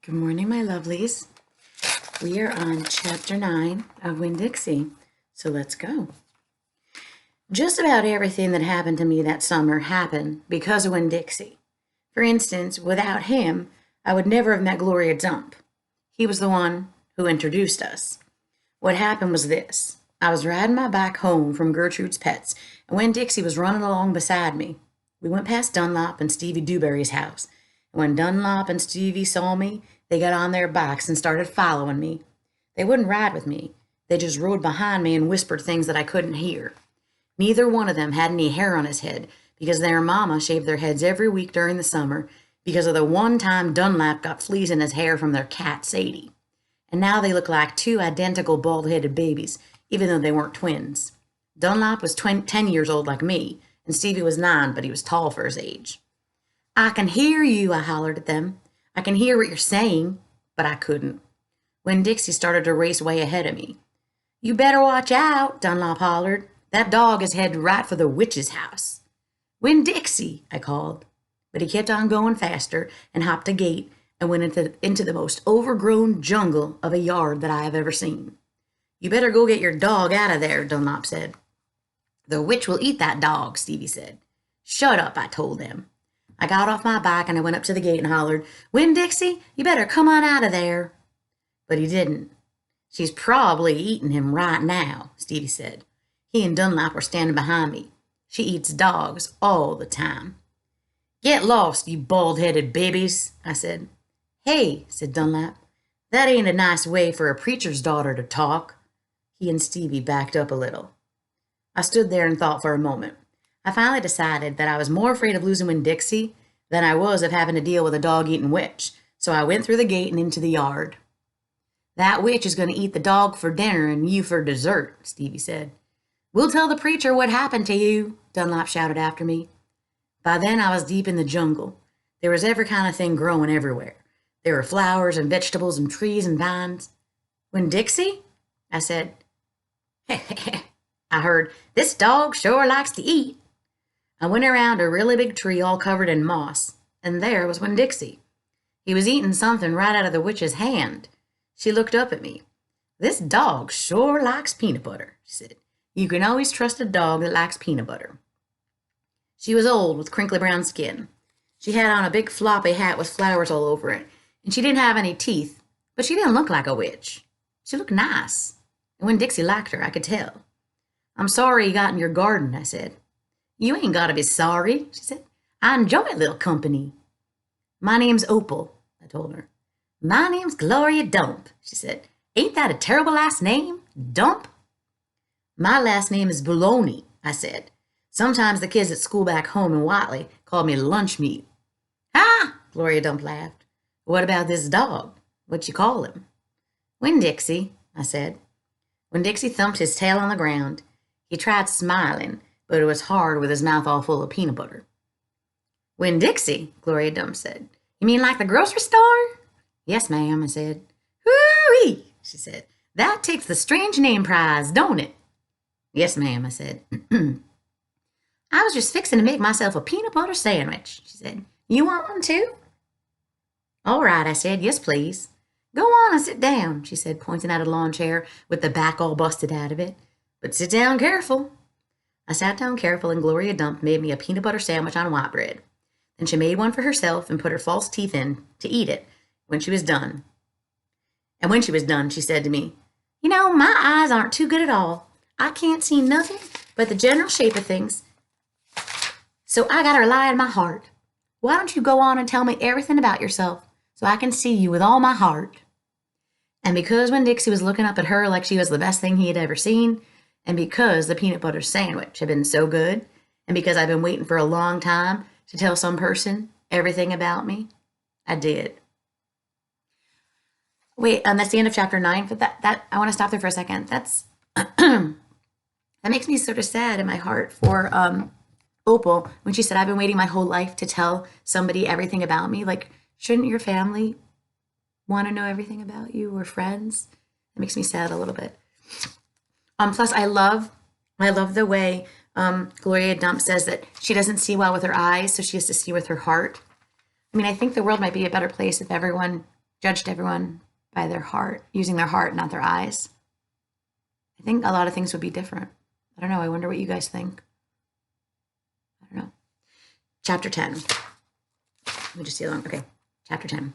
Good morning, my lovelies. We are on chapter 9 of Winn, Dixie, so let's go. Just about everything that happened to me that summer happened because of Winn Dixie. For instance, without him, I would never have met Gloria Dump. He was the one who introduced us. What happened was this. I was riding my bike home from Gertrude's Pets, and Winn Dixie was running along beside me. We went past Dunlop and Stevie Dewberry's house. And when Dunlop and Stevie saw me, they got on their bikes and started following me. They wouldn't ride with me. They just rode behind me and whispered things that I couldn't hear. Neither one of them had any hair on his head because their mama shaved their heads every week during the summer because of the one time Dunlap got fleas in his hair from their cat, Sadie. And now they look like two identical bald-headed babies, even though they weren't twins. Dunlap was 10 years old like me, and Stevie was 9, but he was tall for his age. "I can hear you," I hollered at them. "I can hear what you're saying," but I couldn't. When Dixie started to race way ahead of me. "You better watch out," Dunlop hollered. "That dog is headed right for the witch's house." "Winn Dixie," I called. But he kept on going faster and hopped a gate and went into the most overgrown jungle of a yard that I have ever seen. "You better go get your dog out of there," Dunlop said. "The witch will eat that dog," Stevie said. "Shut up," I told him. I got off my bike and I went up to the gate and hollered, "Winn Dixie, you better come on out of there." But he didn't. "She's probably eating him right now," Stevie said. He and Dunlap were standing behind me. "She eats dogs all the time." "Get lost, you bald-headed babies," I said. "Hey," said Dunlap, "that ain't a nice way for a preacher's daughter to talk." He and Stevie backed up a little. I stood there and thought for a moment. I finally decided that I was more afraid of losing Winn Dixie than I was of having to deal with a dog-eating witch, so I went through the gate and into the yard. "That witch is going to eat the dog for dinner and you for dessert," Stevie said. "We'll tell the preacher what happened to you," Dunlop shouted after me. By then I was deep in the jungle. There was every kind of thing growing everywhere. There were flowers and vegetables and trees and vines. "Winn Dixie?" I said. I heard, "This dog sure likes to eat." I went around a really big tree all covered in moss, and there was Winn Dixie. He was eating something right out of the witch's hand. She looked up at me. "This dog sure likes peanut butter," she said. "You can always trust a dog that likes peanut butter." She was old with crinkly brown skin. She had on a big floppy hat with flowers all over it, and she didn't have any teeth, but she didn't look like a witch. She looked nice, and Winn Dixie liked her, I could tell. "I'm sorry you got in your garden," I said. "You ain't got to be sorry," she said. "I enjoy a little company." "My name's Opal," I told her. "My name's Gloria Dump," she said. "Ain't that a terrible last name? Dump?" "My last name is Bologna," I said. "Sometimes the kids at school back home in Whiteley call me lunch meat." "Ha!" Gloria Dump laughed. "What about this dog? What you call him?" "Winn Dixie," I said. Winn Dixie thumped his tail on the ground. He tried smiling, but it was hard with his mouth all full of peanut butter. "Winn Dixie," Gloria Dump said. "You mean like the grocery store?" "Yes, ma'am," I said. "Hoo-wee," she said. "That takes the strange name prize, don't it?" "Yes, ma'am," I said. "I was just fixing to make myself a peanut butter sandwich," she said. "You want one too?" "All right," I said. "Yes, please." "Go on and sit down," she said, pointing at a lawn chair with the back all busted out of it. "But sit down careful." I sat down careful, and Gloria Dump made me a peanut butter sandwich on white bread. Then she made one for herself and put her false teeth in to eat it when she was done. And when she was done, she said to me, "You know, my eyes aren't too good at all. I can't see nothing but the general shape of things. So I gotta rely on my heart. Why don't you go on and tell me everything about yourself so I can see you with all my heart?" And because Winn Dixie was looking up at her like she was the best thing he had ever seen, and because the peanut butter sandwich had been so good, and because I've been waiting for a long time to tell some person everything about me, I did. Wait, that's the end of chapter 9. But that I want to stop there for a second. That's that makes me sort of sad in my heart for Opal when she said, "I've been waiting my whole life to tell somebody everything about me." Like, shouldn't your family want to know everything about you or friends? It makes me sad a little bit. Plus, I love the way Gloria Dump says that she doesn't see well with her eyes, so she has to see with her heart. I mean, I think the world might be a better place if everyone judged everyone by their heart, using their heart, not their eyes. I think a lot of things would be different. I don't know. I wonder what you guys think. I don't know. Chapter 10. Let me just see along. Okay. Chapter 10.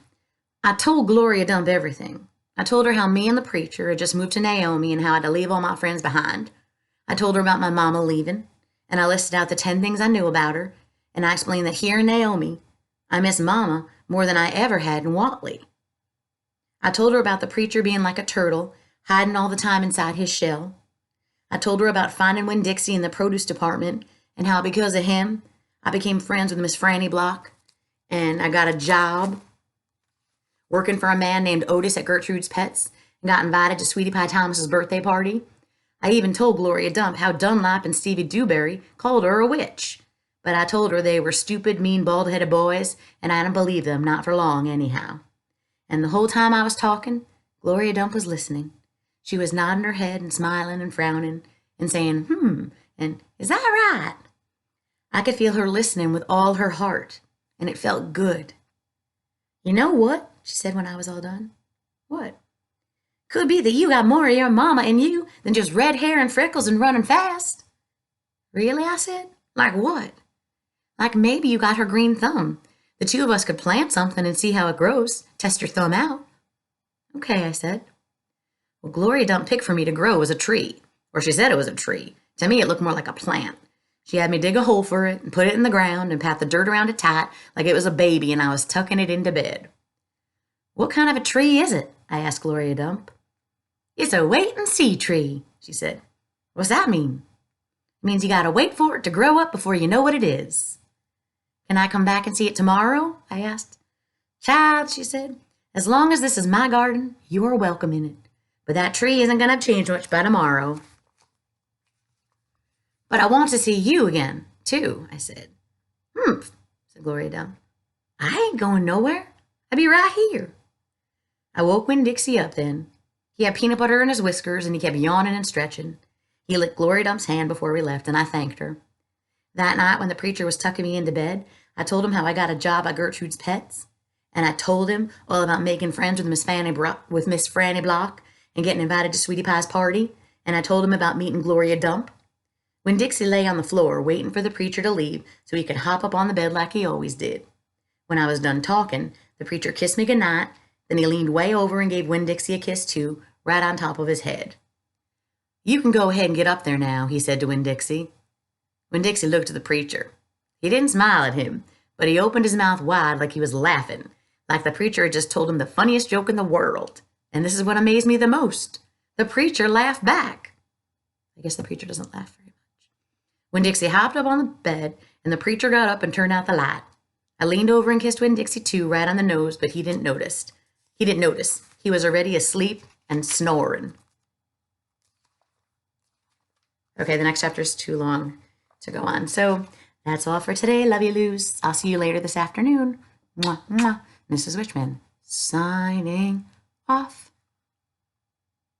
I told Gloria Dump everything. I told her how me and the preacher had just moved to Naomi and how I had to leave all my friends behind. I told her about my mama leaving, and I listed out the 10 things I knew about her, and I explained that here in Naomi, I miss Mama more than I ever had in Watley. I told her about the preacher being like a turtle, hiding all the time inside his shell. I told her about finding Winn Dixie in the produce department and how because of him, I became friends with Miss Franny Block, and I got a job working for a man named Otis at Gertrude's Pets and got invited to Sweetie Pie Thomas's birthday party. I even told Gloria Dump how Dunlap and Stevie Dewberry called her a witch. But I told her they were stupid, mean, bald-headed boys, and I didn't believe them, not for long anyhow. And the whole time I was talking, Gloria Dump was listening. She was nodding her head and smiling and frowning and saying, and is that right? I could feel her listening with all her heart, and it felt good. You know what? She said when I was all done. What? Could be that you got more of your mama in you than just red hair and freckles and running fast. Really? I said. Like what? Like maybe you got her green thumb. The two of us could plant something and see how it grows. Test your thumb out. Okay, I said. Well, Gloria Dump picked for me to grow as a tree. Or she said it was a tree. To me, it looked more like a plant. She had me dig a hole for it and put it in the ground and pat the dirt around it tight like it was a baby and I was tucking it into bed. What kind of a tree is it? I asked Gloria Dump. It's a wait-and-see tree, she said. What's that mean? It means you gotta wait for it to grow up before you know what it is. Can I come back and see it tomorrow? I asked. Child, she said, as long as this is my garden, you are welcome in it. But that tree isn't gonna change much by tomorrow. But I want to see you again, too, I said. Said Gloria Dump. I ain't going nowhere. I'll be right here. I woke Winn Dixie up then. He had peanut butter in his whiskers, and he kept yawning and stretching. He licked Gloria Dump's hand before we left, and I thanked her. That night, when the preacher was tucking me into bed, I told him how I got a job at Gertrude's Pets, and I told him all about making friends with Miss Franny Block and getting invited to Sweetie Pie's party, and I told him about meeting Gloria Dump. When Dixie lay on the floor, waiting for the preacher to leave so he could hop up on the bed like he always did. When I was done talking, the preacher kissed me goodnight, then he leaned way over and gave Winn Dixie a kiss too, right on top of his head. You can go ahead and get up there now, he said to Winn Dixie. Winn Dixie looked at the preacher. He didn't smile at him, but he opened his mouth wide like he was laughing, like the preacher had just told him the funniest joke in the world. And this is what amazed me the most. The preacher laughed back. I guess the preacher doesn't laugh very much. Winn Dixie hopped up on the bed, and the preacher got up and turned out the light. I leaned over and kissed Winn Dixie too, right on the nose, but he didn't notice. He was already asleep and snoring. Okay, the next chapter is too long to go on. So that's all for today. Love you, Luz. I'll see you later this afternoon. Mwah, mwah. Mrs. Richmond, signing off.